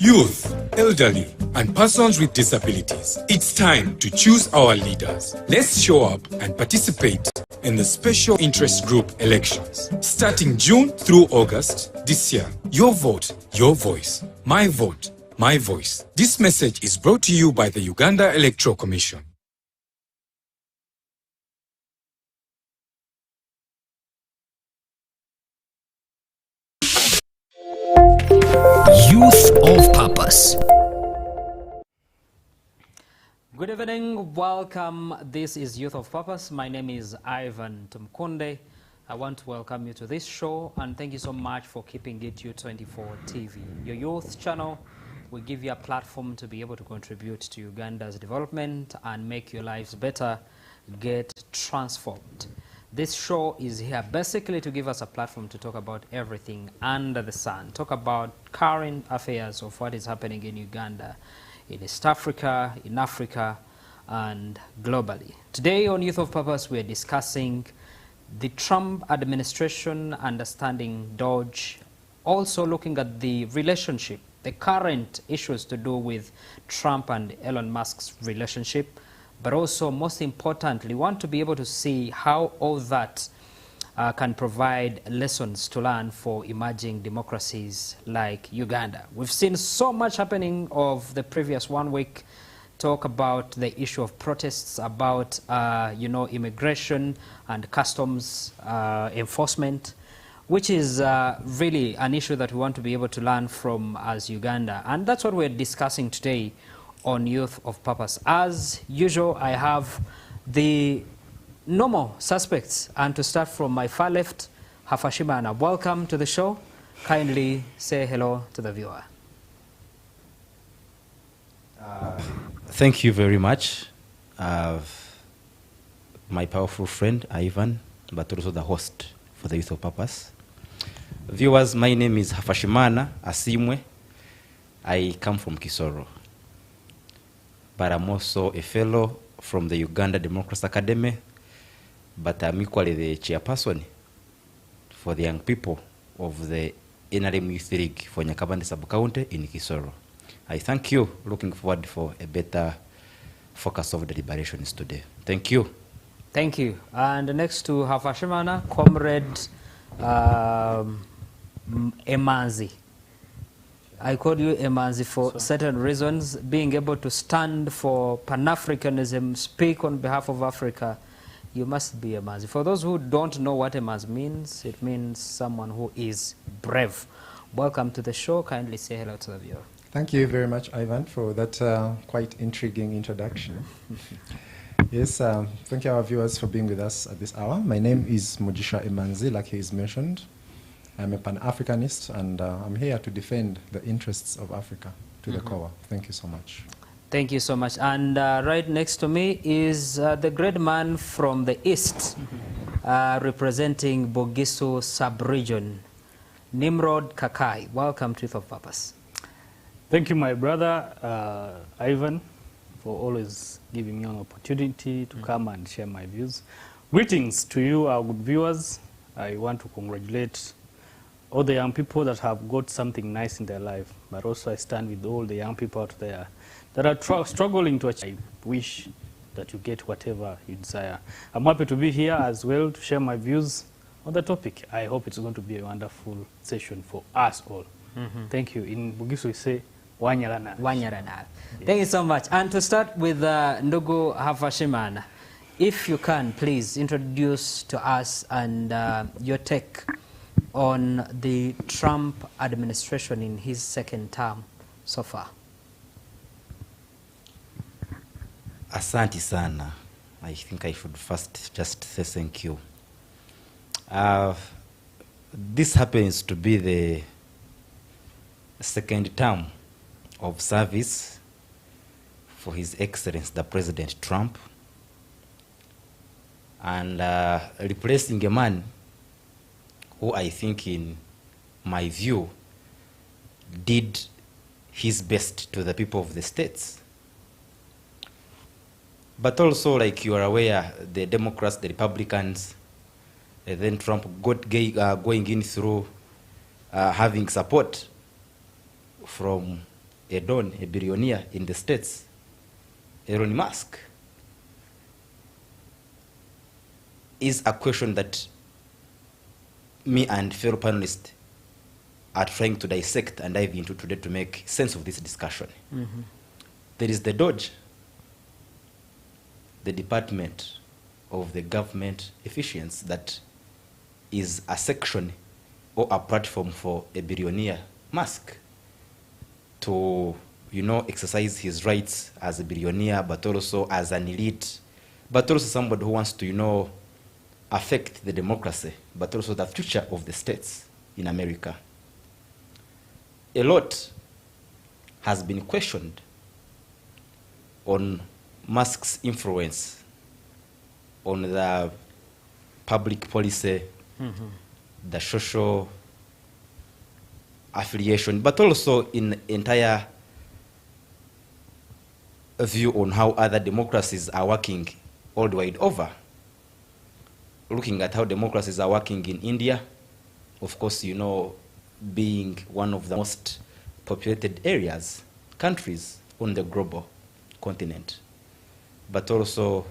Youth, elderly, and persons with disabilities. It's time to choose our leaders. Let's show up and participate in the special interest group elections. Starting June through August this year. Your vote, your voice. My vote, my voice. This message is brought to you by the Uganda Electoral Commission. Youth of Purpose. Good evening, welcome. This is Youth of Purpose. My name is Ivan Tumkunde. I want to welcome you to this show and thank you so much for keeping it U24 TV. Your youth channel will give you a platform to be able to contribute to Uganda's development and make your lives better, get transformed. This show is here basically to give us a platform to talk about everything under the sun, talk about current affairs of what is happening in Uganda, in East Africa, in Africa, and globally. Today on Youth of Purpose, we are discussing the Trump administration understanding Doge, also looking at the relationship, the current issues to do with Trump and Elon Musk's relationship, but also most importantly, want to be able to see how all that can provide lessons to learn for emerging democracies like Uganda. We've seen so much happening of the previous 1 week, talk about the issue of protests, about immigration and customs enforcement, which is really an issue that we want to be able to learn from as Uganda. And that's what we're discussing today on Youth of Purpose. As usual, I have the normal suspects, and to start from my far left, Hafashimana. Welcome to the show. Kindly say hello to the viewer. Thank you very much, my powerful friend Ivan, but also the host for the Youth of Purpose. Viewers, my name is Hafashimana Asimwe. I come from Kisoro, but I'm also a fellow from the Uganda Democracies Academy, but I'm equally the chairperson for the young people of the NRM Youth League for Nyakabande Sub-County in Kisoro. I thank you, looking forward for a better focus of deliberations today. Thank you. Thank you. And next to Hafashimana, Comrade Emanzi. I call you Emanzi for certain reasons. Being able to stand for Pan-Africanism, speak on behalf of Africa, you must be Emanzi. For those who don't know what Emanzi means, it means someone who is brave. Welcome to the show. Kindly say hello to the viewer. Thank you very much, Ivan, for that quite intriguing introduction. Yes, thank you our viewers for being with us at this hour. My name is Mujisha Emanzi, like he is mentioned. I'm a Pan-Africanist, and I'm here to defend the interests of Africa to the core. Thank you so much. Thank you so much. And right next to me is the great man from the East, representing Bugisu sub-region, Nimrod Kakai. Welcome to Youth of Purpose. Thank you, my brother, Ivan, for always giving me an opportunity to come and share my views. Greetings to you, our good viewers. I want to congratulate all the young people that have got something nice in their life, but also I stand with all the young people out there that are struggling to achieve. I wish that you get whatever you desire. I'm happy to be here as well to share my views on the topic. I hope it's going to be a wonderful session for us all. Thank you. In Bugisu we say, Wanyarana. Wanyarana. Yes. Thank you so much. And to start with Ndugu Hafashimana, if you can, please introduce to us and your take on the Trump administration in his second term so far. Asante sana. I think I should first just say thank you. This happens to be the second term of service for His Excellency the President Trump, and replacing a man who I think, in my view, did his best to the people of the states. But also, like you are aware, the Democrats, the Republicans, then Trump got going in through having support from a don, a billionaire in the States, Elon Musk, is a question that me and fellow panelists are trying to dissect and dive into today to make sense of this discussion. There is the Doge, the Department of the Government Efficiency, that is a section or a platform for a billionaire Musk to, exercise his rights as a billionaire, but also as an elite, but also somebody who wants to, affect the democracy, but also the future of the states in America. A lot has been questioned on Musk's influence on the public policy, the social affiliation, but also in entire view on how other democracies are working all the way over. Looking at how democracies are working in India, of course, being one of the most populated areas, countries on the global continent, but also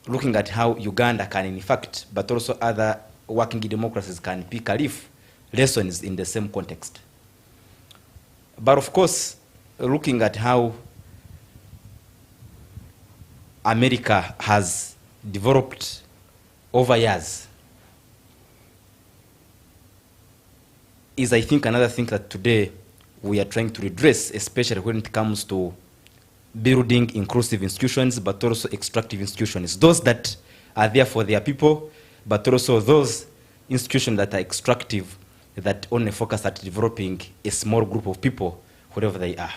looking at how Uganda can, in fact, but also other working democracies can pick a leaf lessons in the same context. But of course, looking at how America has developed over years is, I think, another thing that today we are trying to redress, especially when it comes to building inclusive institutions, but also extractive institutions. Those that are there for their people, but also those institutions that are extractive, that only focus at developing a small group of people, wherever they are.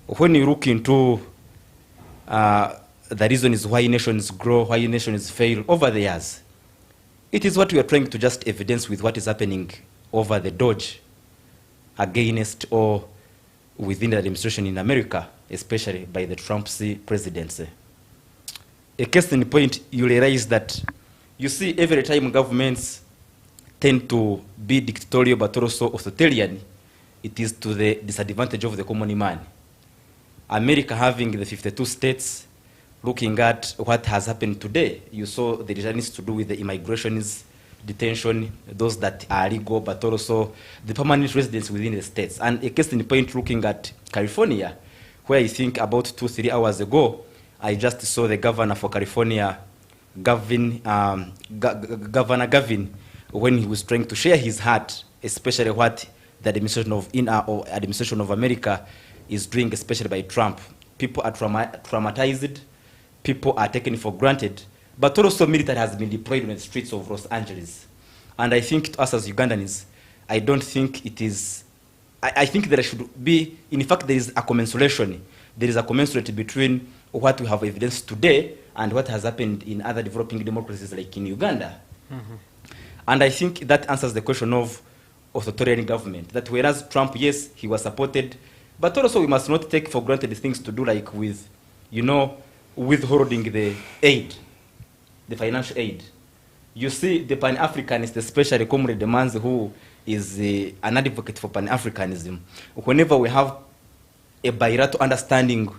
When you look into the reasons why nations grow, why nations fail over the years, it is what we are trying to just evidence with what is happening over the Doge against or within the administration in America, especially by the Trump's presidency. A case in point, you realize that you see every time governments tend to be dictatorial but also authoritarian, it is to the disadvantage of the common man. America having the 52 states, looking at what has happened today, you saw the reasons to do with the immigrations, detention, those that are legal, but also the permanent residents within the states. And a case in point, looking at California, where I think about 2-3 hours ago, I just saw the governor for California, Governor Gavin, when he was trying to share his heart, especially what the administration of America is doing, especially by Trump. People are traumatized, people are taken for granted, but also military has been deployed on the streets of Los Angeles. And I think to us as Ugandans, I don't think it is, I think there should be, in fact, there is a commensuration. There is a commensurate between what we have evidence today and what has happened in other developing democracies like in Uganda. And I think that answers the question of authoritarian government. That whereas Trump, yes, he was supported, but also we must not take for granted the things to do like with, withholding the aid, the financial aid. You see the Pan-Africanist, especially Comrade Demands, who is an advocate for Pan-Africanism. Whenever we have a bilateral understanding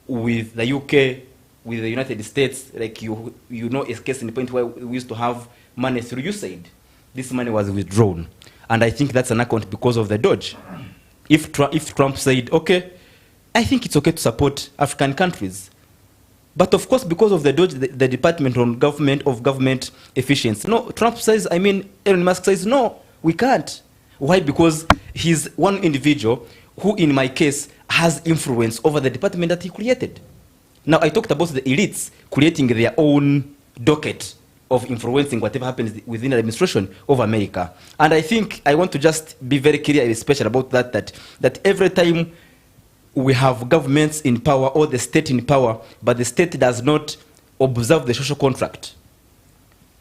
with the UK, with the United States, like a case in the point where we used to have money through USAID. This money was withdrawn. And I think that's an account because of the Doge. If Trump said, okay, I think it's okay to support African countries. But of course, because of the Doge, the Department of Government Efficiency. No, Trump says, Elon Musk says, no, we can't. Why? Because he's one individual who, in my case, has influence over the department that he created. Now, I talked about the elites creating their own docket of influencing whatever happens within the administration of America. And I think I want to just be very clear, especially about that every time we have governments in power or the state in power, but the state does not observe the social contract.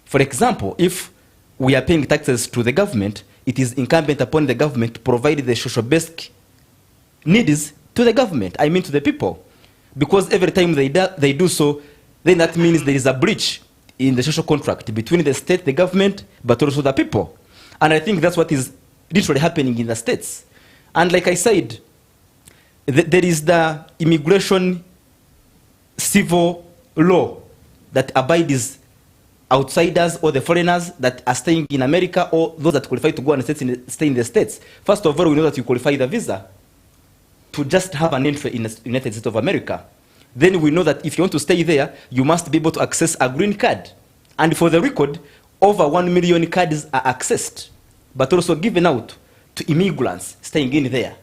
For example, if we are paying taxes to the government, it is incumbent upon the government to provide the social basic needs to the government, to the people. Because every time they do so, then that means there is a breach in the social contract between the state, the government, but also the people. And I think that's what is literally happening in the states. And like I said, there is the immigration civil law that abides outsiders or the foreigners that are staying in America or those that qualify to go and stay in the States. First of all, we know that you qualify the visa to just have an entry in the United States of America. Then we know that if you want to stay there, you must be able to access a green card. And for the record, over 1 million cards are accessed, but also given out to immigrants staying in there.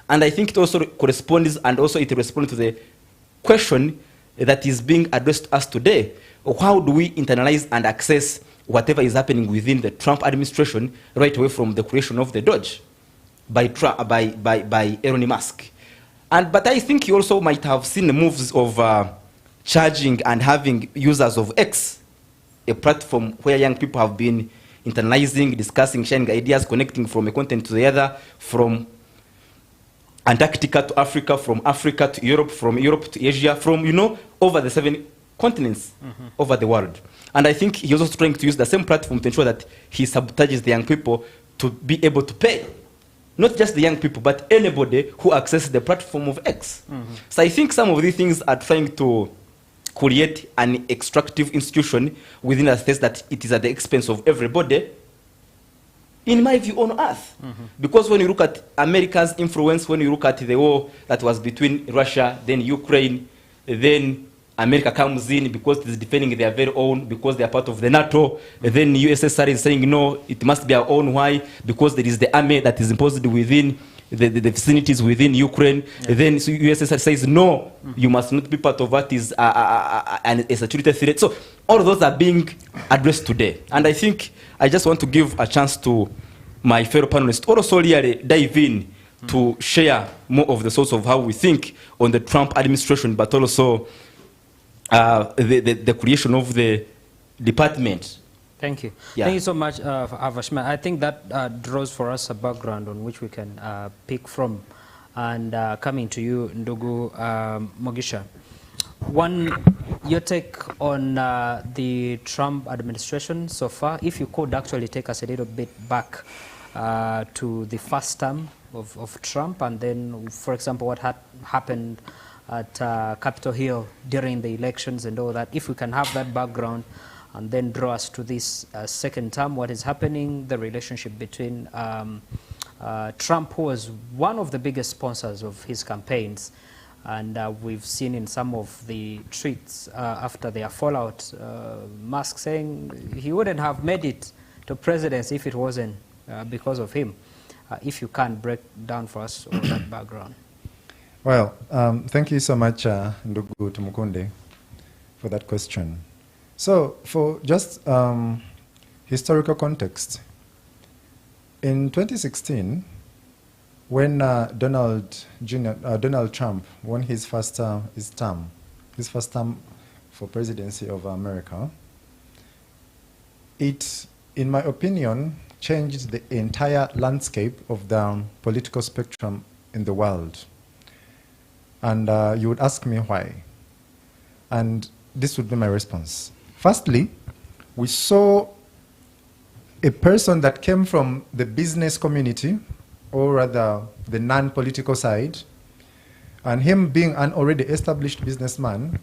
And I think it also corresponds, and also it responds to the question that is being addressed to us today. How do we internalize and access whatever is happening within the Trump administration right away from the creation of the Doge by Elon Musk? But I think you also might have seen the moves of charging and having users of X, a platform where young people have been internalizing, discussing, sharing ideas, connecting from a continent to the other, from Antarctica to Africa, from Africa to Europe, from Europe to Asia, from, over the 7 continents over the world. And I think he's also trying to use the same platform to ensure that he sabotages the young people to be able to pay. Not just the young people, but anybody who accesses the platform of X. So I think some of these things are trying to create an extractive institution within a state that it is at the expense of everybody, in my view, on earth. Because when you look at America's influence, when you look at the war that was between Russia, then Ukraine, then America comes in because it is defending their very own, because they are part of the NATO. And then USSR is saying, no, it must be our own. Why? Because there is the army that is imposed within the vicinities within Ukraine. Yeah. And then USSR says, no, you must not be part of what is a security threat. So all of those are being addressed today. And I think I just want to give a chance to my fellow panelists to also really dive in to share more of the source of how we think on the Trump administration, but also the creation of the department. Thank you. Yeah. Thank you so much, Avashma. I think that draws for us a background on which we can pick from. And coming to you, Ndugu Mugisha, your take on the Trump administration so far, if you could actually take us a little bit back to the first term of Trump, and then, for example, what happened at Capitol Hill during the elections and all that. If we can have that background and then draw us to this second term, what is happening, the relationship between Trump, who was one of the biggest sponsors of his campaigns, and we've seen in some of the tweets after their fallout, Musk saying he wouldn't have made it to presidency if it wasn't because of him. If you can break down for us all that background. Well, thank you so much, Ndugu Tumukunde, for that question. So, for just historical context, in 2016, when Donald Trump won his first term for presidency of America, it, in my opinion, changed the entire landscape of the political spectrum in the world. And you would ask me why. And this would be my response. Firstly, we saw a person that came from the business community, or rather the non-political side, and him being an already established businessman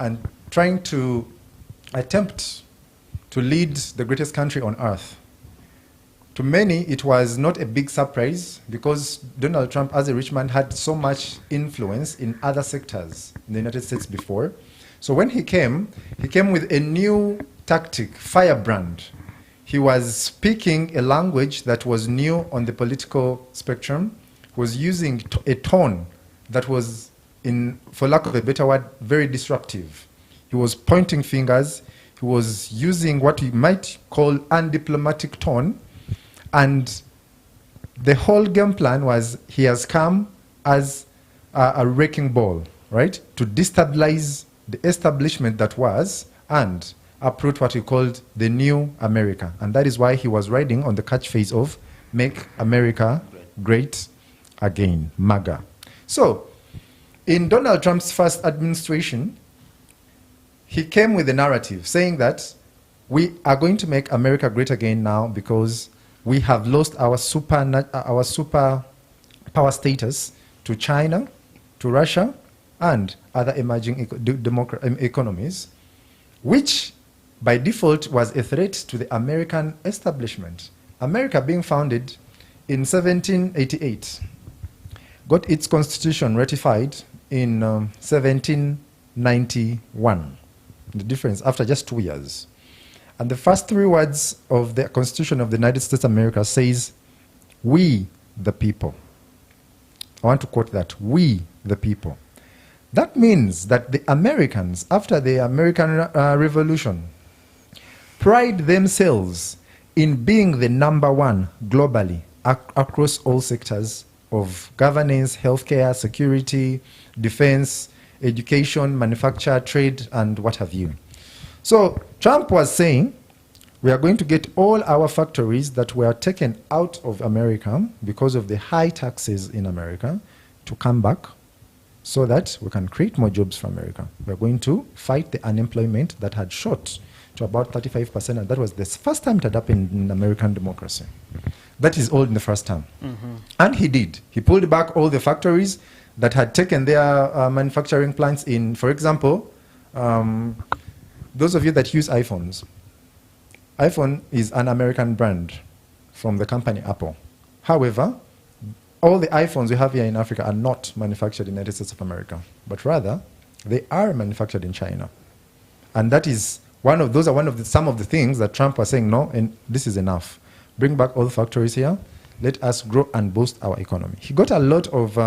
and trying to attempt to lead the greatest country on earth. To many, it was not a big surprise because Donald Trump, as a rich man, had so much influence in other sectors in the United States before. So when he came with a new tactic, firebrand. He was speaking a language that was new on the political spectrum, was using a tone that was, for lack of a better word, very disruptive. He was pointing fingers. He was using what we might call undiplomatic tone. And the whole game plan was he has come as a wrecking ball, right? To destabilize the establishment that was and uproot what he called the new America. And that is why he was riding on the catchphrase of Make America Great Again, MAGA. So in Donald Trump's first administration, he came with a narrative saying that we are going to make America great again now because we have lost our super power status to China, to Russia, and other emerging economies, which by default was a threat to the American establishment. America, being founded in 1788, got its constitution ratified in 1791. The difference after just 2 years. And the first 3 words of the Constitution of the United States of America says, "We the people." I want to quote that, "We the people." That means that the Americans, after the American Revolution, pride themselves in being the #1 globally across all sectors of governance, healthcare, security, defense, education, manufacture, trade, and what have you. So Trump was saying, we are going to get all our factories that were taken out of America because of the high taxes in America to come back so that we can create more jobs for America. We're going to fight the unemployment that had shot to about 35%, and that was the first time it had happened in American democracy. That is all in the first term. And he did. He pulled back all the factories that had taken their manufacturing plants in, for example, those of you that use iPhones. iPhone is an American brand from the company Apple. However, all the iPhones we have here in Africa are not manufactured in the United States of America, but rather they are manufactured in China. And that is those are some of the things that Trump was saying, no, and this is enough. Bring back all the factories here. Let us grow and boost our economy. He got a lot of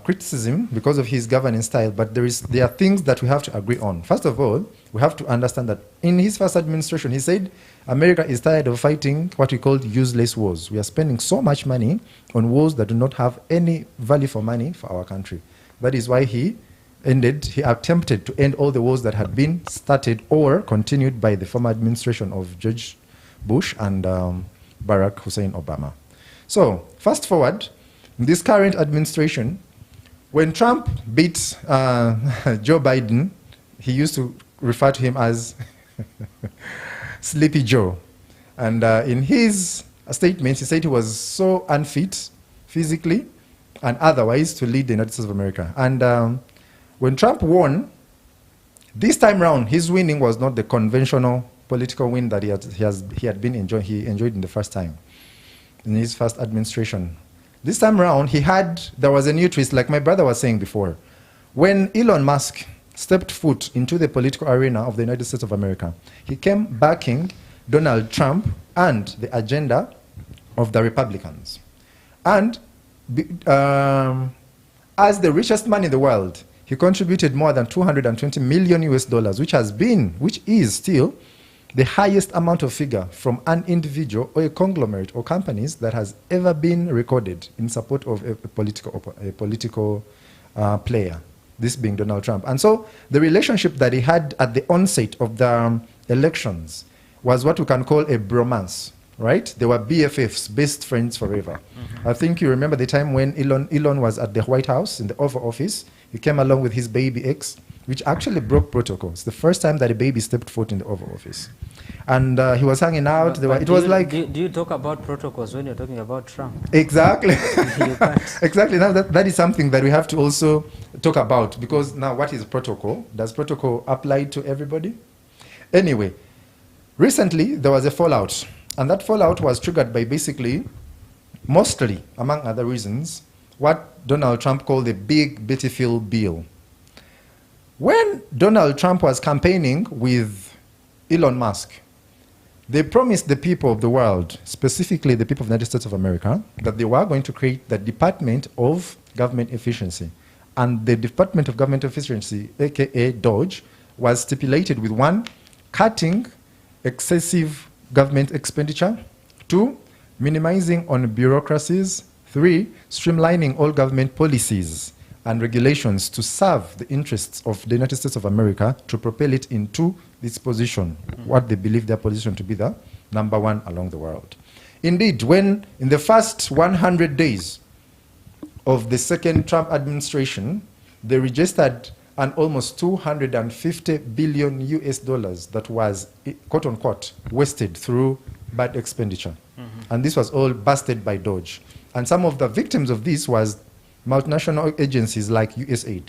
criticism because of his governing style, but there are things that we have to agree on. First of all, we have to understand that in his first administration, he said America is tired of fighting what we called useless wars. We are spending so much money on wars that do not have any value for money for our country. That is why he attempted to end all the wars that had been started or continued by the former administration of George Bush and Barack Hussein Obama. So, fast forward, in this current administration, when Trump beat Joe Biden, he used to refer to him as Sleepy Joe. And in his statements, he said he was so unfit physically and otherwise to lead the United States of America. And when Trump won, this time round, his winning was not the conventional political win that he had been enjoying. He enjoyed in the first time, in his first administration. This time around, there was a new twist, like my brother was saying before. When Elon Musk stepped foot into the political arena of the United States of America, he came backing Donald Trump and the agenda of the Republicans. And as the richest man in the world, he contributed more than $220 million US, which is still the highest amount of figure from an individual or a conglomerate or companies that has ever been recorded in support of a political player, this being Donald Trump. And so the relationship that he had at the onset of the elections was what we can call a bromance, right? They were BFFs, best friends forever. I think you remember the time when Elon was at the White House in the Oval Office. He came along with his baby X, which actually broke protocol. It's the first time that a baby stepped foot in the Oval Office. And he was hanging out. It was like... Do you talk about protocols when you're talking about Trump? Exactly. You can't. Exactly. Now that is something that we have to also talk about, because now what is protocol? Does protocol apply to everybody? Anyway, recently there was a fallout. And that fallout was triggered by basically, mostly, among other reasons, what Donald Trump called the Big Beautiful Bill. When Donald Trump was campaigning with Elon Musk, they promised the people of the world, specifically the people of the United States of America, that they were going to create the Department of Government Efficiency. And the Department of Government Efficiency, aka Doge, was stipulated with 1, cutting excessive government expenditure, 2, minimizing on bureaucracies, 3, streamlining all government policies and regulations to serve the interests of the United States of America, to propel it into this position, what they believe their position to be the #1 along the world. Indeed, when in the first 100 days of the second Trump administration, they registered an almost $250 billion US that was, quote unquote, wasted through bad expenditure. And this was all busted by Doge. And some of the victims of this was multinational agencies like USAID.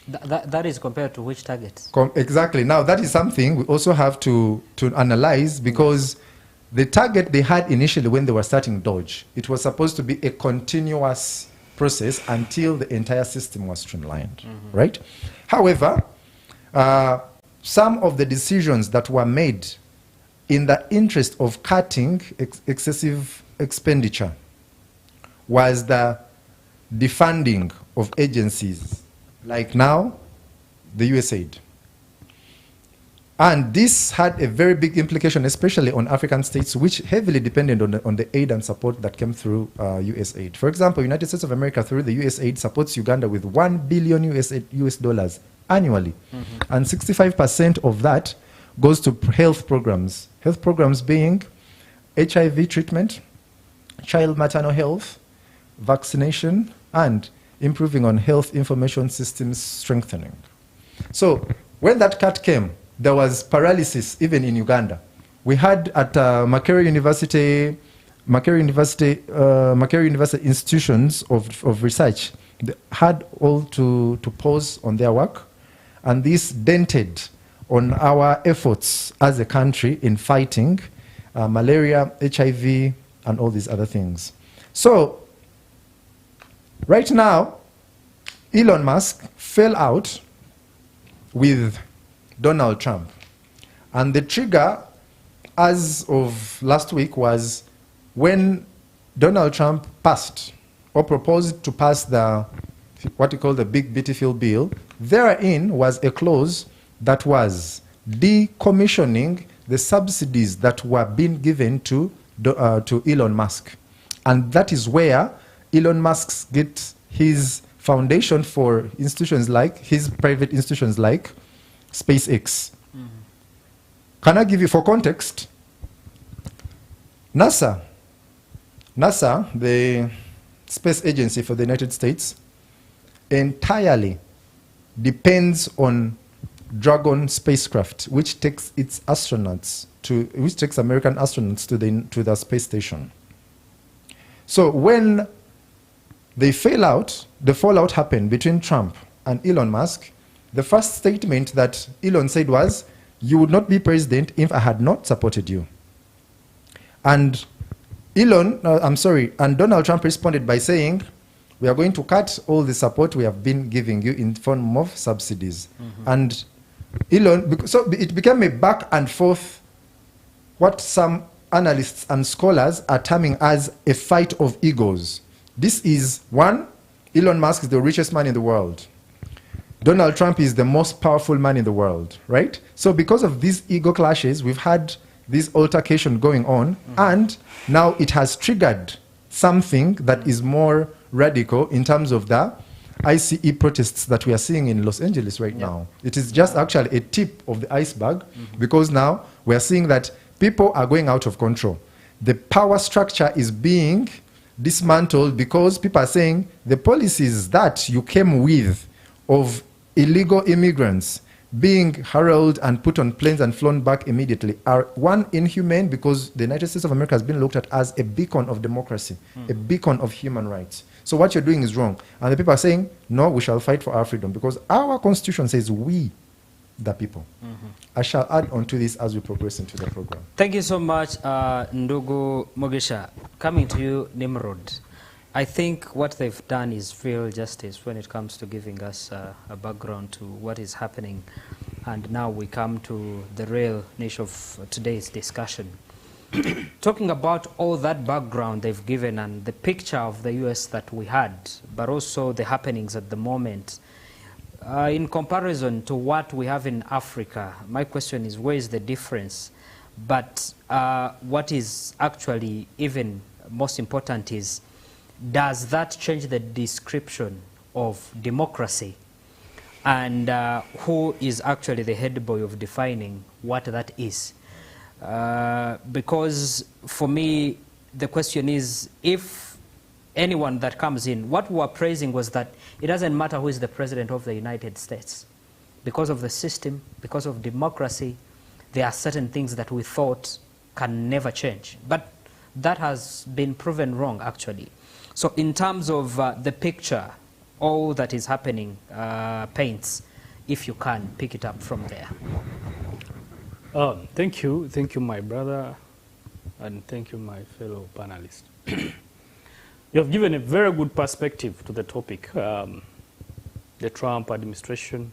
That is compared to which targets? Exactly. Now, that is something we also have to analyze, because the target they had initially when they were starting Doge, it was supposed to be a continuous process until the entire system was streamlined, right? However, some of the decisions that were made in the interest of cutting excessive expenditure was the defunding of agencies, like now, the USAID. And this had a very big implication, especially on African states, which heavily depended on the aid and support that came through USAID. For example, United States of America, through the USAID, supports Uganda with $1 billion US dollars annually. And 65% of that goes to health programs. Health programs being HIV treatment, child maternal health, vaccination, and improving on health information systems strengthening. So when that cut came, there was paralysis even in Uganda. We had at Makerere University institutions of research, they had all to pause on their work, and this dented on our efforts as a country in fighting malaria, HIV, and all these other things. So right now, Elon Musk fell out with Donald Trump. And the trigger, as of last week, was when Donald Trump passed or proposed to pass what he called the Big Beautiful Bill. Therein was a clause that was decommissioning the subsidies that were being given to Elon Musk. And that is where Elon Musk gets his foundation for institutions like, his private institutions like SpaceX. Can I give you, for context, NASA, the space agency for the United States, entirely depends on Dragon spacecraft, which takes its astronauts which takes American astronauts to the space station. So when they fail out, the fallout happened between Trump and Elon Musk. The first statement that Elon said was, "You would not be president if I had not supported you." And and Donald Trump responded by saying, "We are going to cut all the support we have been giving you in form of subsidies." And Elon, so it became a back and forth, what some analysts and scholars are terming as a fight of egos. This is one, Elon Musk is the richest man in the world. Donald Trump is the most powerful man in the world, right? So because of these ego clashes, we've had this altercation going on, and now it has triggered something that is more radical in terms of the ICE protests that we are seeing in Los Angeles right now. It is just actually a tip of the iceberg, because now we are seeing that people are going out of control. The power structure is being dismantled because people are saying the policies that you came with of illegal immigrants being heralded and put on planes and flown back immediately are, one, inhumane, because the United States of America has been looked at as a beacon of democracy, a beacon of human rights. So what you're doing is wrong. And the people are saying, no, we shall fight for our freedom, because our constitution says we, the people. I shall add on to this as we progress into the program. Thank you so much, Ndugu Mugisha. Coming to you, Nimrod. I think what they've done is real justice when it comes to giving us a background to what is happening. And now we come to the real niche of today's discussion. Talking about all that background they've given and the picture of the US that we had, but also the happenings at the moment, in comparison to what we have in Africa, my question is, where is the difference? But what is actually even most important is, does that change the description of democracy? And who is actually the head boy of defining what that is? Because for me, the question is, if anyone that comes in, what we were praising was that it doesn't matter who is the president of the United States. Because of the system, because of democracy, there are certain things that we thought can never change. But that has been proven wrong, actually. So in terms of the picture, all that is happening paints, if you can pick it up from there. Thank you, my brother, and thank you, my fellow panelists. You have given a very good perspective to the topic. The Trump administration,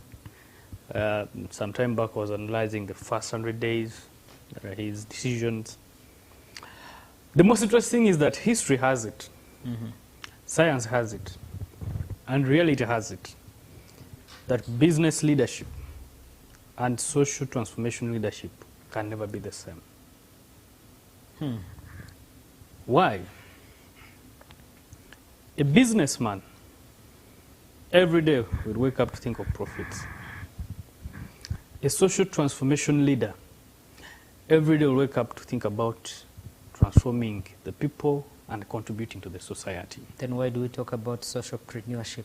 some time back, was analyzing the first 100 days, his decisions. The most interesting is that history has it, science has it, and reality has it, that business leadership and social transformation leadership can never be the same. Why? A businessman every day will wake up to think of profits. A social transformation leader every day will wake up to think about transforming the people and contributing to the society. Then why do we talk about social entrepreneurship?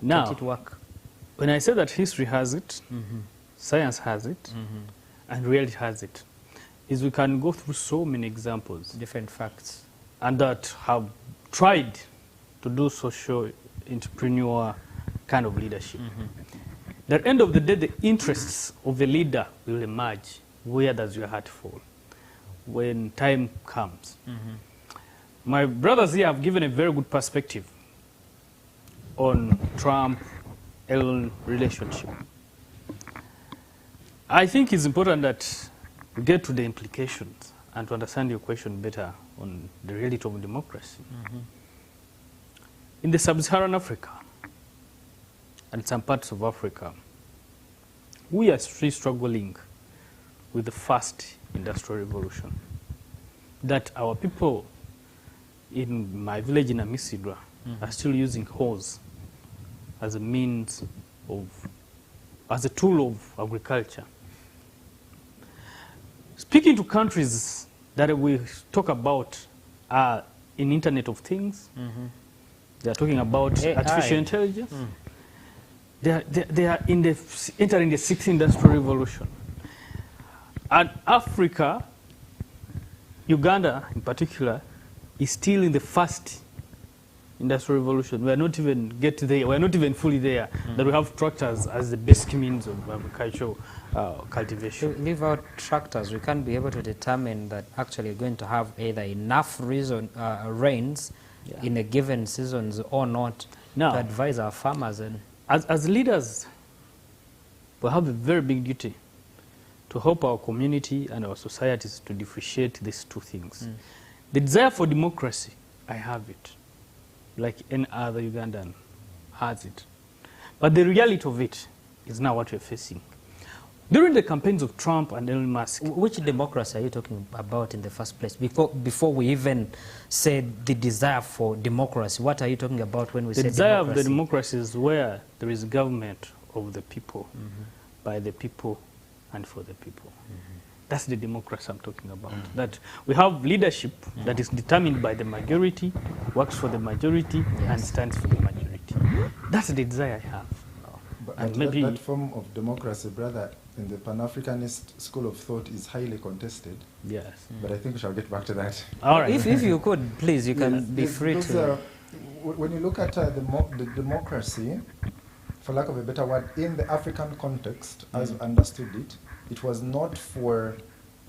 Now, Make it work. when I say that history has it, science has it, and reality has it, is we can go through so many examples Different facts. and that have tried to do social entrepreneur kind of leadership. At the end of the day, the interests of the leader will emerge. Where does your heart fall when time comes? My brothers here have given a very good perspective on Trump-Elon relationship. I think it's important that we get to the implications and to understand your question better on the reality of democracy. In the sub-Saharan Africa and some parts of Africa, we are still struggling with the first industrial revolution. That our people in my village in Amisidra are still using hose as a means of, as a tool of agriculture. Speaking to countries that we talk about in Internet of Things, they are talking about AI. artificial intelligence. They are in entering the sixth industrial revolution. And Africa, Uganda in particular, is still in the first industrial revolution. We are not even there. We are not even fully there. That we have tractors as the basic means of agricultural cultivation. Leave out tractors. We can't be able to determine that actually we're going to have either enough rains in a given seasons or not Now, to advise our farmers. And as leaders, we have a very big duty to help our community and our societies to differentiate these two things. The desire for democracy, I have it, like any other Ugandan has it. But the reality of it is now what we're facing. During the campaigns of Trump and Elon Musk, which democracy are you talking about in the first place? Before we even say the desire for democracy, what are you talking about when we say the democracy? desire of the democracy is where there is government of the people, by the people, and for the people. That's the democracy I'm talking about. That we have leadership that is determined by the majority, works for the majority, and stands for the majority. That's the desire I have. But maybe that form of democracy, brother, in the Pan-Africanist school of thought is highly contested. yes. But I think we shall get back to that. All right. If you could, please, you can be Yes, free because, to. when you look at the democracy, for lack of a better word, in the African context, as we understood it, it was not for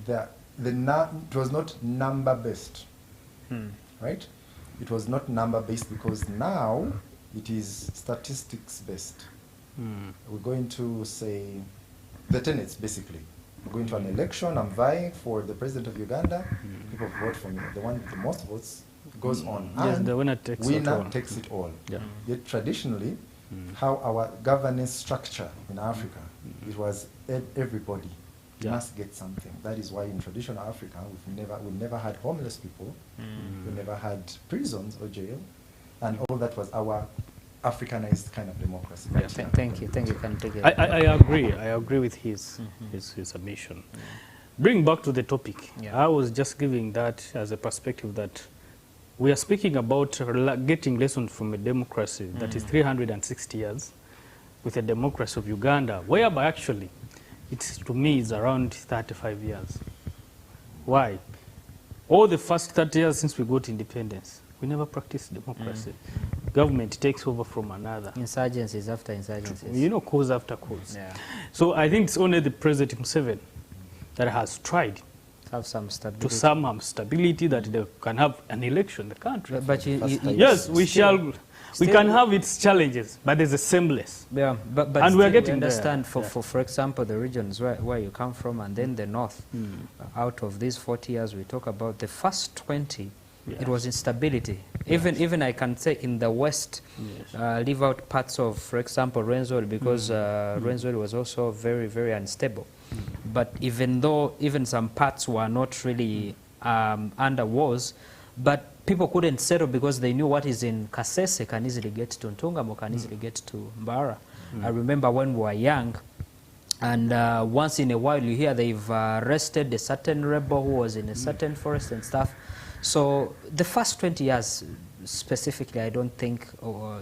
it was not number based, right? It was not number based because now it is statistics based. We're going to say the tenets basically. We're going to an election. I'm vying for the president of Uganda. People vote for me. The one with the most votes goes on. Yes, And the winner takes it all. takes it all. Yeah. Yet traditionally, how our governance structure in Africa, it was everybody must get something. That is why in traditional Africa, we never had homeless people, we never had prisons or jail, and all that was our Africanized kind of democracy. Yes. Thank you. Can take it. I agree with his submission. Bring back to the topic. Yeah. I was just giving that as a perspective that we are speaking about getting lessons from a democracy that is 360 years with a democracy of Uganda, whereby actually to me is around 35 years. Why? All the first 30 years since we got independence, We never practice democracy. Government takes over from another. Insurgencies after insurgencies. You know, cause after cause. Yeah. So I think it's only the President Museveni that has tried Have some stability. to some stability that they can have an election in the country. But Yes, we shall. We can have its challenges, but there's a semblance. Yeah, but And we are still getting we understand there. for example, the regions where you come from and then the north. Out of these 40 years we talk about, the first 20, it was instability. Even I can say in the west, leave out parts of, for example, Rwenzori, because Rwenzori was also very, very unstable. But even though even some parts were not really under wars, but people couldn't settle because they knew what is in Kasese can easily get to Ntungamo, can easily get to Mbara. I remember when we were young, and once in a while you hear they've arrested a certain rebel who was in a certain forest and stuff. So the first 20 years specifically, I don't think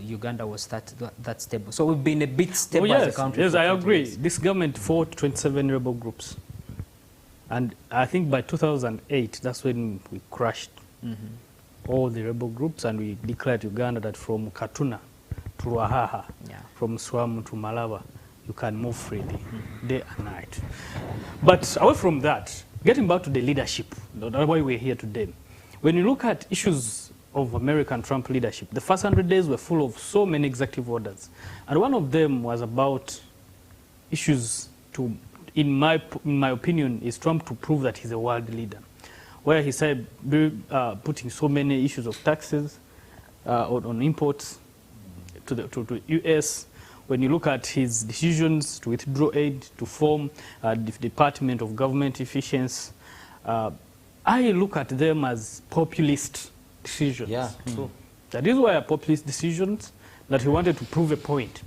Uganda was that stable. So we've been a bit stable as a country. Yes, for I 20 agree. years. This government fought 27 rebel groups. And I think by 2008, that's when we crushed all the rebel groups, and we declared Uganda that from Katuna to Ruahaha, from Swamu to Malaba, you can move freely, day and night. But away from that, getting back to the leadership, that's why we're here today. When you look at issues of American Trump leadership, the first 100 days were full of so many executive orders. And one of them was about issues to, in my opinion, is Trump to prove that he's a world leader, where he said putting so many issues of taxes on imports to the U.S. When you look at his decisions to withdraw aid, to form the Department of Government Efficiency, I look at them as populist decisions. Yeah, true. That is why populist decisions, that he wanted to prove a point.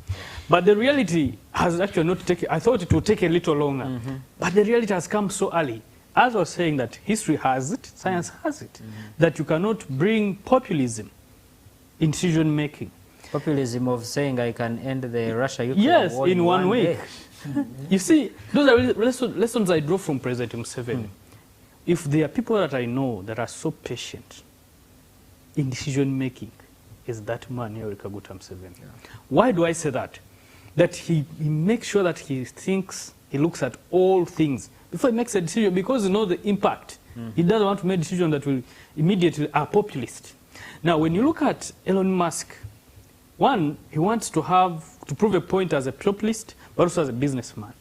But the reality has actually not taken, I thought it would take a little longer, but the reality has come so early. As I was saying, that history has it, science has it, that you cannot bring populism in decision making. Populism of saying I can end the Russia-Ukraine Yes, war in one week. day. You see, those are lessons I draw from President Museveni. If there are people that I know that are so patient in decision making, is that man, Yoweri Kaguta Museveni. Why do I say that? That he makes sure that he thinks, he looks at all things before he makes a decision, because he knows the impact. He doesn't want to make a decision that will immediately are populist. Now, when you look at Elon Musk, one, he wants to prove a point as a populist, but also as a businessman.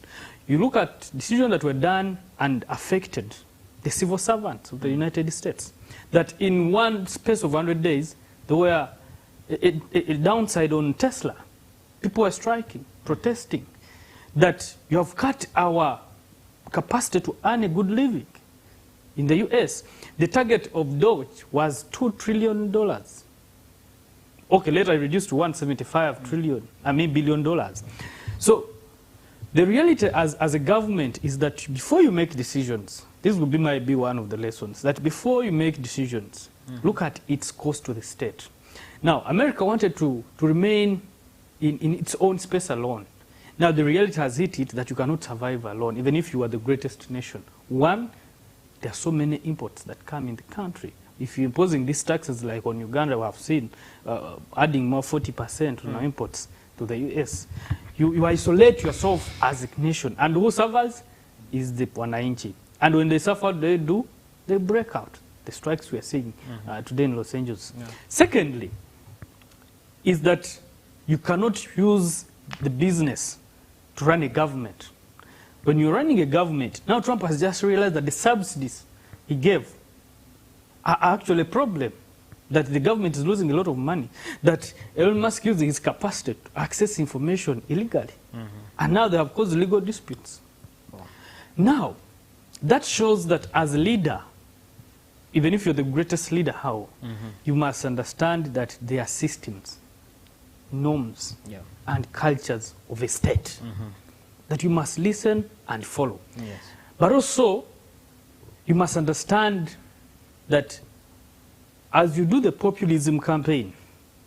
You look at decisions that were done and affected the civil servants of the United States, that in one space of 100 days, there were a downside on Tesla. People were striking, protesting, that you have cut our capacity to earn a good living. In the US, the target of Doge was $2 trillion. Okay, later reduced to $175 billion. So the reality as a government is that before you make decisions, this might be one of the lessons, that before you make decisions, look at its cost to the state. Now, America wanted to remain in its own space alone. Now, the reality has hit it that you cannot survive alone, even if you are the greatest nation. One, there are so many imports that come in the country. If you're imposing these taxes, like on Uganda, we have seen adding more 40% on our imports to the US, you isolate yourself as a nation. And who suffers is the Wananchi. And when they suffer, they break out. The strikes we are seeing today in Los Angeles. Secondly, is that you cannot use the business to run a government. When you're running a government, now Trump has just realized that the subsidies he gave are actually a problem, that the government is losing a lot of money, that Elon Musk using his capacity to access information illegally. And now they have caused legal disputes. Now, that shows that as a leader, even if you're the greatest leader, you must understand that there are systems, norms, and cultures of a state that you must listen and follow. But also, you must understand that as you do the populism campaign,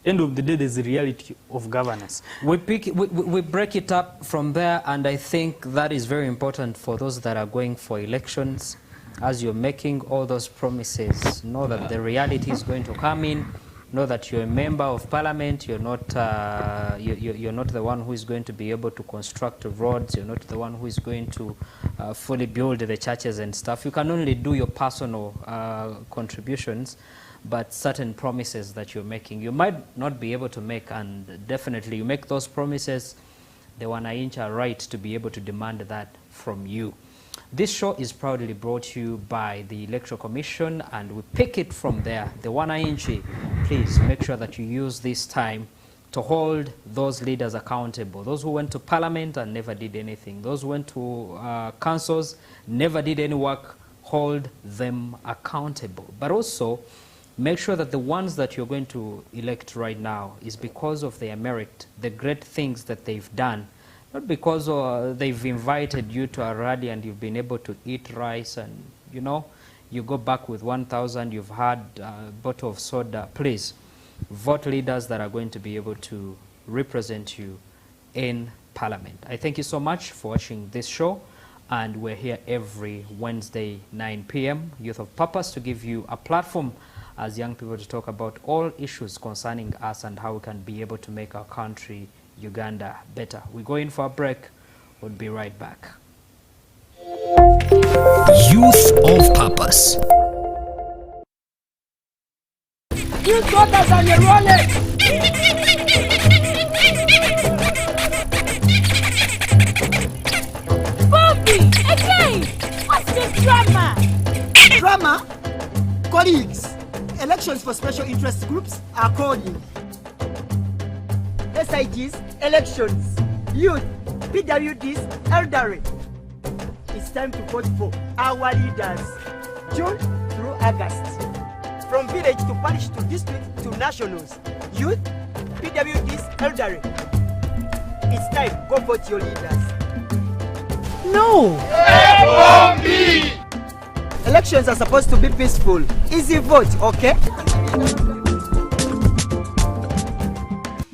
end of the day, there's the reality of governance. We break it up from there, and I think that is very important for those that are going for elections. As you're making all those promises, know that the reality is going to come in. know that you're a member of parliament. You're not, you're not the one who is going to be able to construct roads. You're not the one who is going to fully build the churches and stuff. You can only do your personal contributions, but certain promises that you're making, you might not be able to make, and definitely you make those promises, the wananchi are right to be able to demand that from you. This show is proudly brought to you by the Electoral Commission, and we pick it from there. The wananchi, please make sure that you use this time to hold those leaders accountable. Those who went to parliament and never did anything. Those who went to councils, never did any work, hold them accountable. But also, make sure that the ones that you're going to elect right now is because of their merit, the great things that they've done, not because they've invited you to a rally and you've been able to eat rice and, you know, you go back with 1,000, you've had a bottle of soda. Please, vote leaders that are going to be able to represent you in Parliament. I thank you so much for watching this show, and we're here every Wednesday, 9 p.m., Youth of Purpose, to give you a platform as young people to talk about all issues concerning us and how we can be able to make our country, Uganda, better. We go in for a break. We'll be right back. Youth of Purpose. Youth voters on your wallet. Bobby, again! What's this drama? Drama? Colleagues, elections for special interest groups are calling. SIGs, elections, youth, PWDs, elderly. It's time to vote for our leaders, June through August. From village to parish to district to nationals, youth, PWDs, elderly. It's time, go vote your leaders. No! Elections are supposed to be peaceful. Easy vote, okay?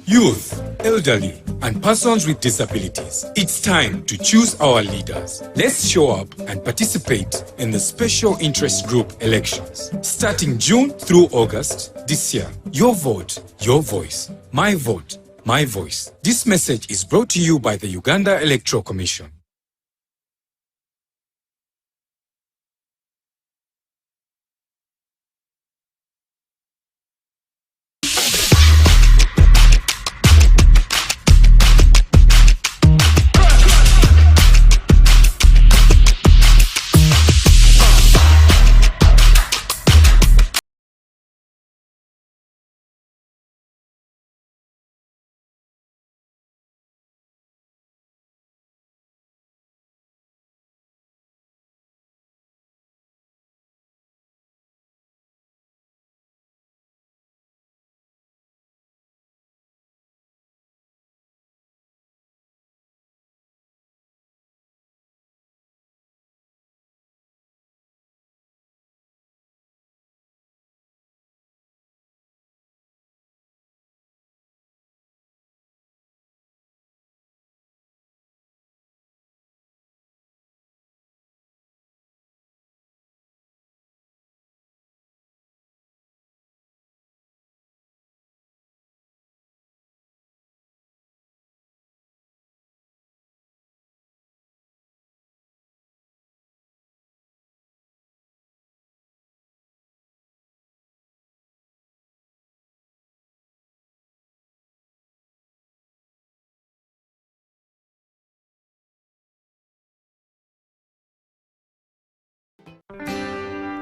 Youth, elderly, and persons with disabilities. It's time to choose our leaders. Let's show up and participate in the special interest group elections. Starting June through August this year. Your vote, your voice. My vote, my voice. This message is brought to you by the Uganda Electoral Commission.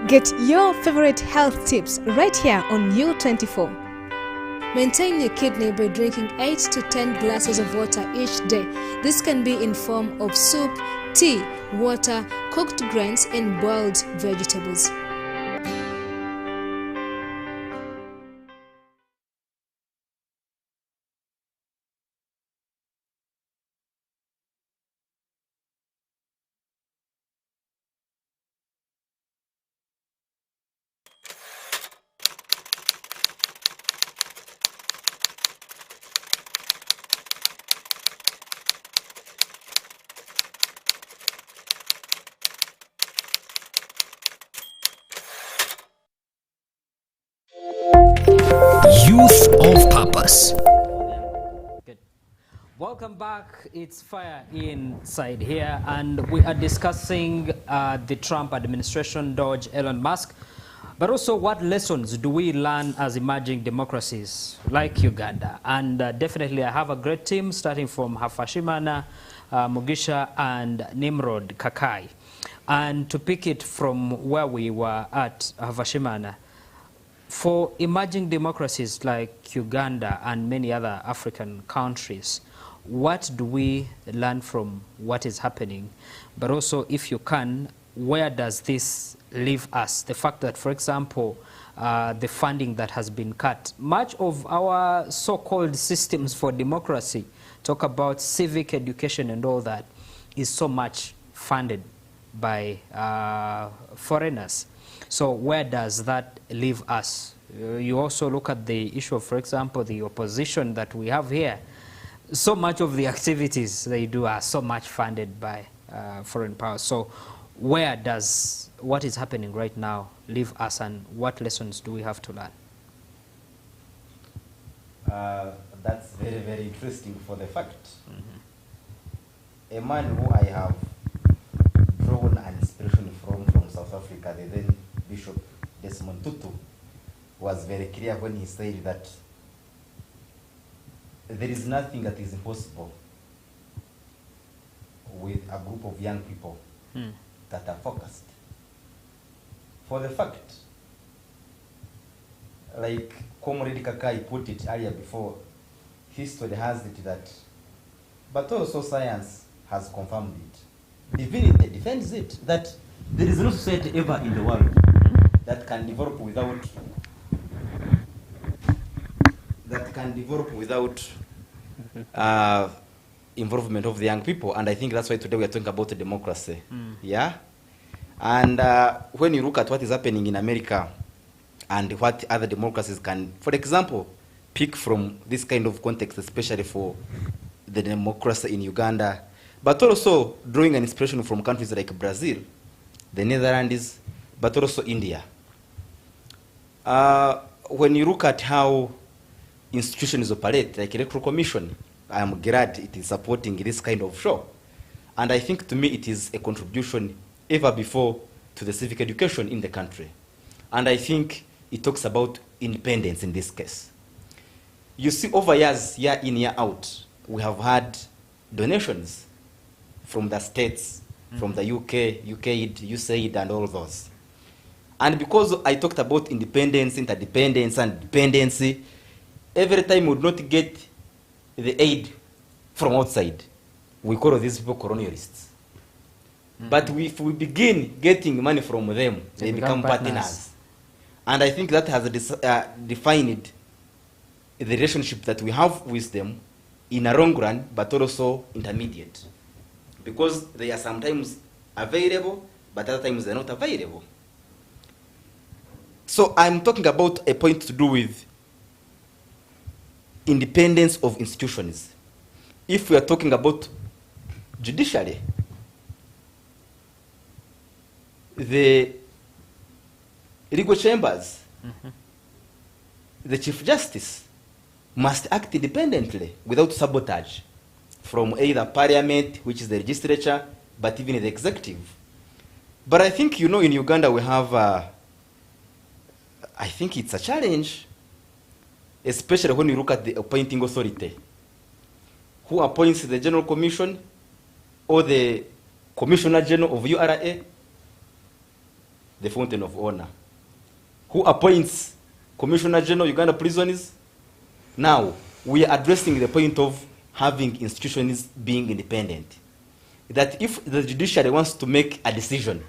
Get your favorite health tips right here on U24. Maintain your kidney by drinking 8 to 10 glasses of water each day. This can be in form of soup, tea, water, cooked grains, and boiled vegetables. purpose. Good. Welcome back. It's fire inside here, and we are discussing the Trump administration, Doge, Elon Musk, but also what lessons do we learn as emerging democracies like Uganda? And definitely I have a great team starting from Hafashimana, Mugisha, and Nimrod Kakai. And to pick it from where we were at, Hafashimana, for emerging democracies like Uganda and many other African countries, what do we learn from what is happening? But also, if you can, where does this leave us? The fact that, for example, the funding that has been cut, much of our so-called systems for democracy, talk about civic education and all that, is so much funded by foreigners. So where does that leave us? You also look at the issue of, for example, the opposition that we have here. So much of the activities they do are so much funded by foreign powers. So where does what is happening right now leave us, and what lessons do we have to learn? That's very, very interesting for the fact. A man who I have drawn an inspiration from South Africa, the then Bishop Desmond Tutu, was very clear when he said that there is nothing that is impossible with a group of young people that are focused. For the fact, like Comrade Kakai put it earlier before, history has it that, but also science has confirmed it. Divinity defends it, that there is no society ever in the world that can develop without involvement of the young people. And I think that's why today we are talking about democracy. Yeah? And when you look at what is happening in America and what other democracies can, for example, pick from this kind of context, especially for the democracy in Uganda, but also drawing an inspiration from countries like Brazil, the Netherlands, but also India. When you look at how institutions operate, like Electoral Commission, I am glad it is supporting this kind of show. And I think to me it is a contribution ever before to the civic education in the country. And I think it talks about independence in this case. You see, over years, year in, year out, we have had donations from the states, from the UK, USAID, and all those. And because I talked about independence, interdependence, and dependency, every time we would not get the aid from outside, we call these people colonialists. But if we begin getting money from them, they become partners. And I think that has defined the relationship that we have with them in a long run, but also intermediate. Because they are sometimes available, but other times they're not available. So I'm talking about a point to do with independence of institutions. If we are talking about judiciary, the legal chambers, the Chief Justice must act independently without sabotage from either Parliament, which is the legislature, but even the executive. But I think, you know, in Uganda we have, I think it's a challenge, especially when you look at the appointing authority. Who appoints the General Commission or the Commissioner General of URA? The Fountain of Honor. Who appoints Commissioner General Uganda Prisons? Now, we are addressing the point of having institutions being independent. That if the judiciary wants to make a decision,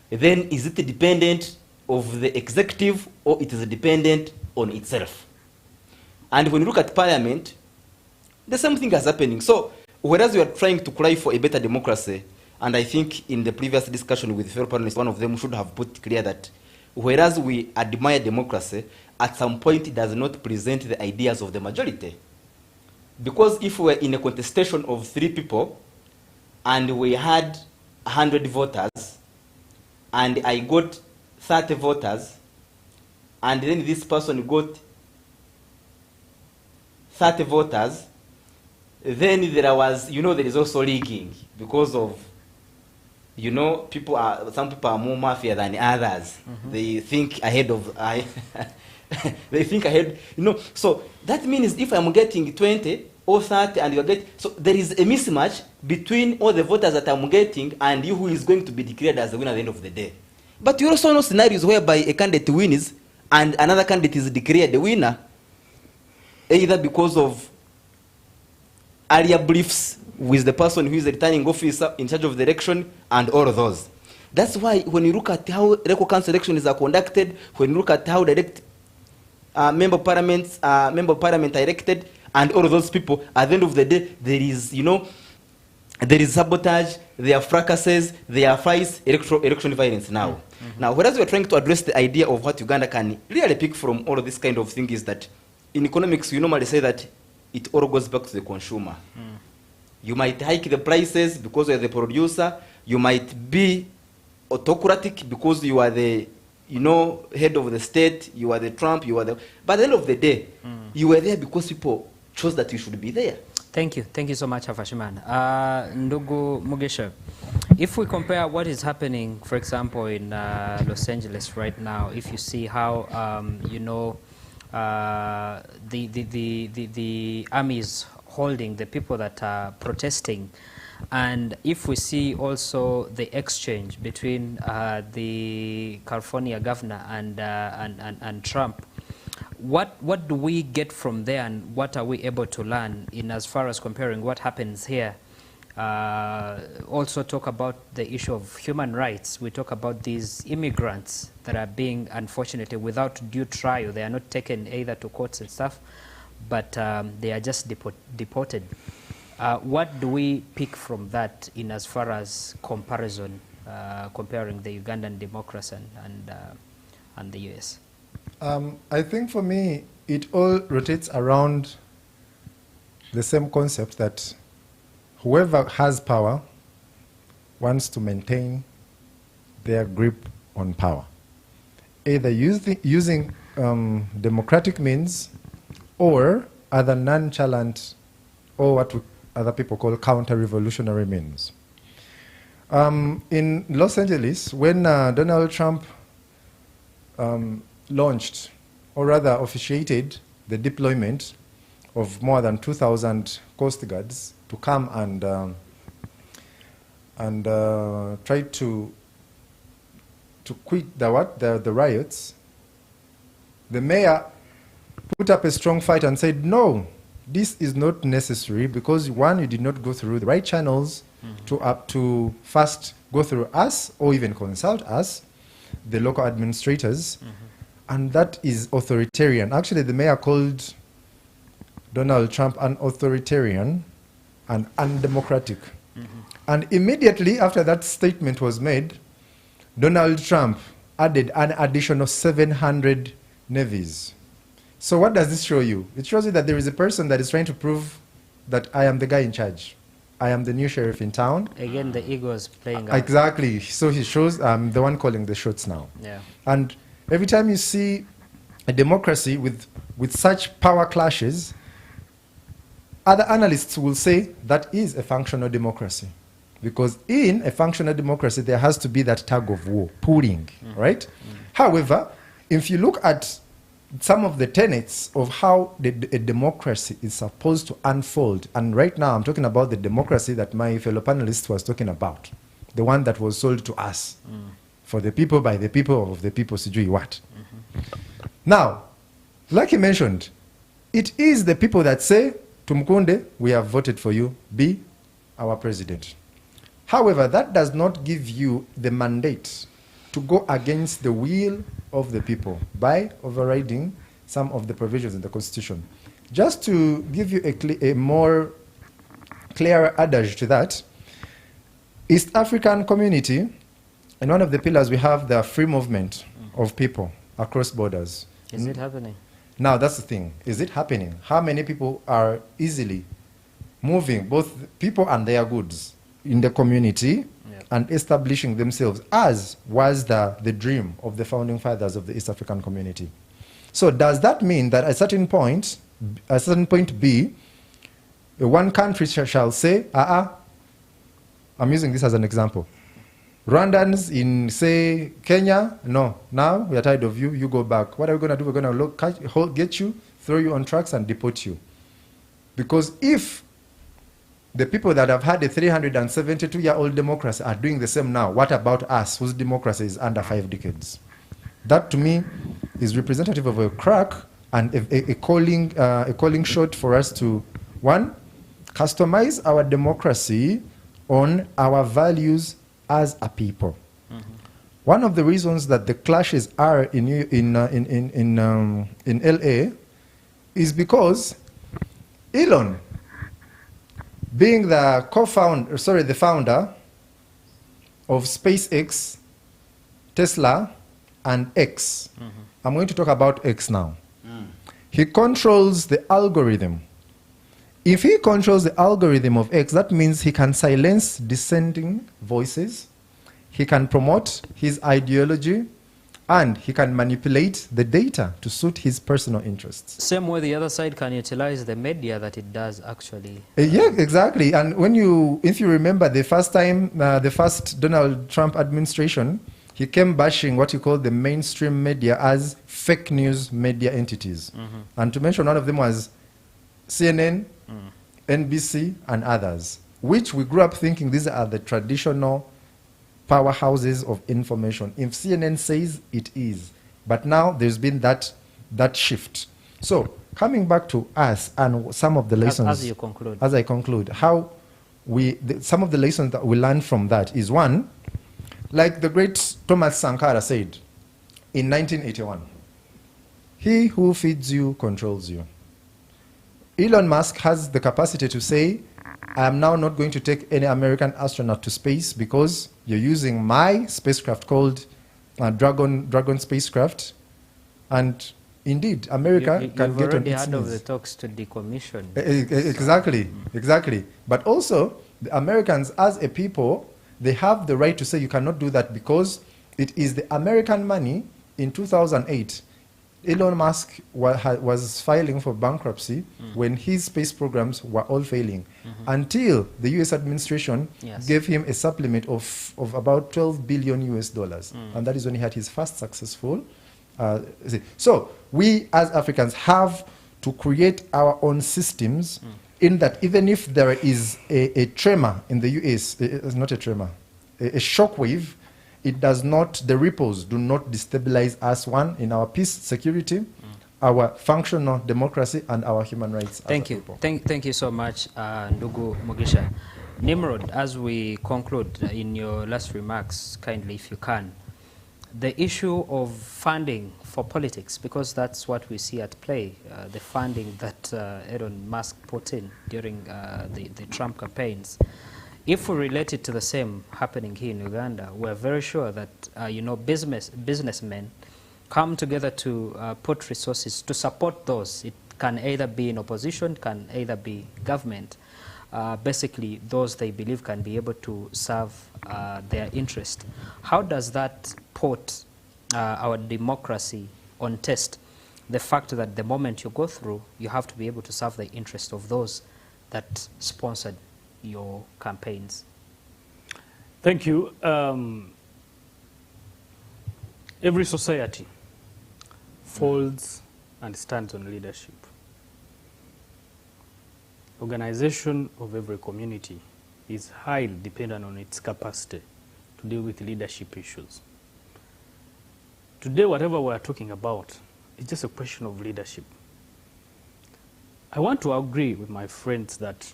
then is it dependent of the executive or it is dependent on itself? And when you look at Parliament, the same thing is happening. So, whereas we are trying to cry for a better democracy, and I think in the previous discussion with fellow panelists, one of them should have put clear that whereas we admire democracy, at some point it does not present the ideas of the majority. Because if we were in a contestation of 3 people, and we had 100 voters, and I got 30 voters, and then this person got 30 voters, then there was, there is also rigging because of, some people are more mafia than others. They think ahead of, they think ahead, So that means if I'm getting 20 or 30 and you're getting, so there is a mismatch between all the voters that I'm getting and you who is going to be declared as the winner at the end of the day. But you also know scenarios whereby a candidate wins and another candidate is declared the winner, either because of earlier briefs with the person who is the returning officer in charge of the election and all of those. That's why when you look at how local council elections are conducted, when you look at how direct member of parliament are elected, and all of those people, at the end of the day, there is, there is sabotage, there are fracasses, there are fights, election violence now. Now, whereas we're trying to address the idea of what Uganda can really pick from all of this kind of thing is that in economics, you normally say that it all goes back to the consumer. You might hike the prices because you're the producer. You might be autocratic because you are the, head of the state. You are the Trump. You are the. But at the end of the day, you were there because people chose that you should be there. Thank you. Thank you so much, Hafashiman. Ndugu Mugisha, if we compare what is happening, for example, in Los Angeles right now, if you see how, the army is holding the people that are protesting, and if we see also the exchange between the California governor and Trump, what do we get from there, and what are we able to learn in as far as comparing what happens here? Also talk about the issue of human rights. We talk about these immigrants that are being, unfortunately, without due trial. They are not taken either to courts and stuff, but they are just deported. What do we pick from that in as far as comparison, comparing the Ugandan democracy and the US? I think for me, it all rotates around the same concept that whoever has power wants to maintain their grip on power, either using democratic means or other nonchalant, or what other people call counter-revolutionary means. In Los Angeles, when Donald Trump launched, or rather officiated, the deployment of more than 2,000 Coast Guards to come and try to quit the riots, the mayor put up a strong fight and said, no, this is not necessary because, one, you did not go through the right channels to first go through us or even consult us, the local administrators, and that is authoritarian. Actually, the mayor called Donald Trump an authoritarian and undemocratic. And immediately after that statement was made, Donald Trump added an additional 700 navies. So what does this show you? It shows you that there is a person that is trying to prove that I am the guy in charge. I am the new sheriff in town. Again, the ego is playing out. Exactly. So he shows I'm the one calling the shots now. Yeah. And every time you see a democracy with such power clashes, other analysts will say that is a functional democracy. Because in a functional democracy, there has to be that tug of war, pulling, right? However, if you look at some of the tenets of how a democracy is supposed to unfold, and right now I'm talking about the democracy that my fellow panelist was talking about, the one that was sold to us, for the people, by the people, of the people, sijui what. Now, like he mentioned, it is the people that say, Tumkunde, we have voted for you, be our president. However, that does not give you the mandate to go against the will of the people by overriding some of the provisions in the Constitution. Just to give you a more clear adage to that, East African community, and one of the pillars we have the free movement of people across borders. Is it happening? Now, that's the thing. Is it happening? How many people are easily moving, both people and their goods, in the community and establishing themselves, as was the dream of the founding fathers of the East African community? So does that mean that at a certain point, B, one country shall say, I'm using this as an example. Rwandans in, say, Kenya, no, now we are tired of you, you go back. What are we going to do? We're going to get you, throw you on trucks and deport you. Because if the people that have had a 372-year-old democracy are doing the same now, what about us, whose democracy is under 5 decades? That, to me, is representative of a crack and a calling shot for us to, one, customize our democracy on our values as a people. One of the reasons that the clashes are in LA is because Elon, being the the founder of SpaceX, Tesla, and X. I'm going to talk about X now. He controls the algorithm. If he controls the algorithm of X, that means he can silence dissenting voices, he can promote his ideology, and he can manipulate the data to suit his personal interests. Same way the other side can utilize the media that it does actually. Yeah, exactly. And if you remember the first time, the first Donald Trump administration, he came bashing what he called the mainstream media as fake news media entities. And to mention one of them was CNN, NBC, and others, which we grew up thinking these are the traditional powerhouses of information. If CNN says it is, but now there's been that shift. So coming back to us and some of the lessons, as you conclude, as I conclude, how some of the lessons that we learned from that is, one, like the great Thomas Sankara said in 1981, he who feeds you controls you. Elon Musk has the capacity to say, I am now not going to take any American astronaut to space because you're using my spacecraft called Dragon spacecraft. And indeed, America can get on its knees. You've already heard of the talks to decommission. Exactly. But also, the Americans as a people, they have the right to say you cannot do that because it is the American money. In 2008, Elon Musk was filing for bankruptcy when his space programs were all failing, until the US administration gave him a supplement of about $12 billion US. And that is when he had his first successful. So we as Africans have to create our own systems in that even if there is a tremor in the US, it's not a tremor, a shock wave, it does not, the ripples do not destabilize us, one, in our peace, security, our functional democracy, and our human rights. Thank you. Thank you so much, Ndugu Mugisha. Nimrod, as we conclude, in your last remarks, kindly, if you can, the issue of funding for politics, because that's what we see at play, the funding that Elon Musk put in during the Trump campaigns. If we relate it to the same happening here in Uganda, we're very sure that businessmen come together to put resources to support those. It can either be in opposition, can either be government. Basically, those they believe can be able to serve their interest. How does that put our democracy on test? The fact that the moment you go through, you have to be able to serve the interest of those that sponsored your campaigns. Thank you. Every society folds and stands on leadership. Organization of every community is highly dependent on its capacity to deal with leadership issues. Today, whatever we are talking about is just a question of leadership. I want to agree with my friends that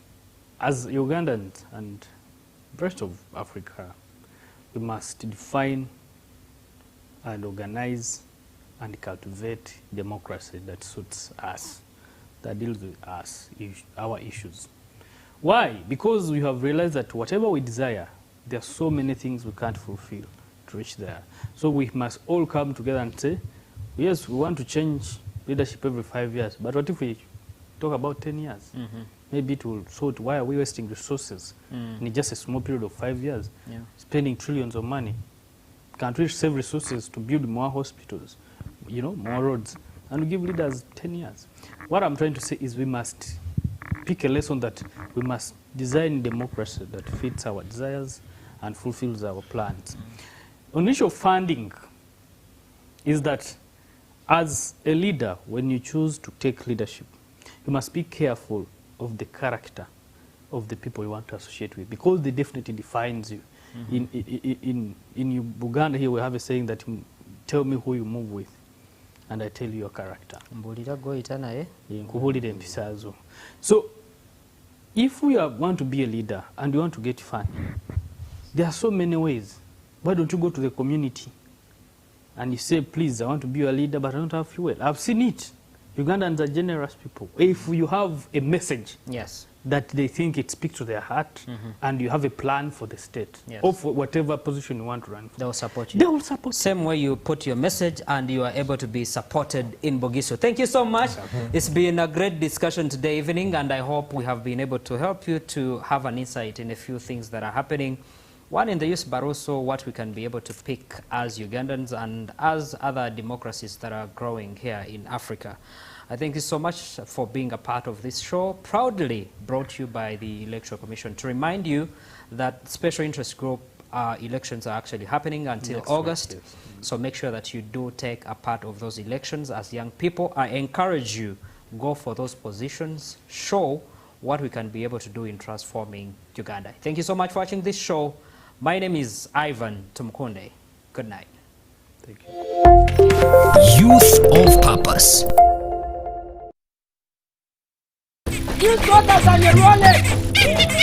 as Ugandans and the rest of Africa, we must define and organize and cultivate democracy that suits us, that deals with us, our issues. Why? Because we have realized that whatever we desire, there are so many things we can't fulfill to reach there. So we must all come together and say, yes, we want to change leadership every 5 years, but what if we talk about 10 years? Maybe it will sort, why are we wasting resources in just a small period of 5 years, spending trillions of money? Can't we save resources to build more hospitals, more roads, and we give leaders 10 years. What I'm trying to say is we must pick a lesson that we must design democracy that fits our desires and fulfills our plans. On issue of funding is that as a leader, when you choose to take leadership, you must be careful of the character of the people you want to associate with, because they definitely defines you. In Uganda here, we have a saying that tell me who you move with, and I tell you your character. So, if we want to be a leader and you want to get funding, there are so many ways. Why don't you go to the community and you say, please, I want to be a leader, but I don't have fuel. I've seen it. Ugandans are generous people. If you have a message that they think it speaks to their heart, and you have a plan for the state, or for whatever position you want to run for, they will support you. They will support you. Same way you put your message and you are able to be supported in Bogiso. Thank you so much. It's been a great discussion today evening, and I hope we have been able to help you to have an insight in a few things that are happening. One in the youth, but also what we can be able to pick as Ugandans and as other democracies that are growing here in Africa. I thank you so much for being a part of this show, proudly brought to you by the Electoral Commission. To remind you that special interest group elections are actually happening until August. So make sure that you do take a part of those elections. As young people, I encourage you, go for those positions, show what we can be able to do in transforming Uganda. Thank you so much for watching this show. My name is Ivan Tumkunde. Good night. Thank you. Youth of Purpose. Youth voters on your wallet.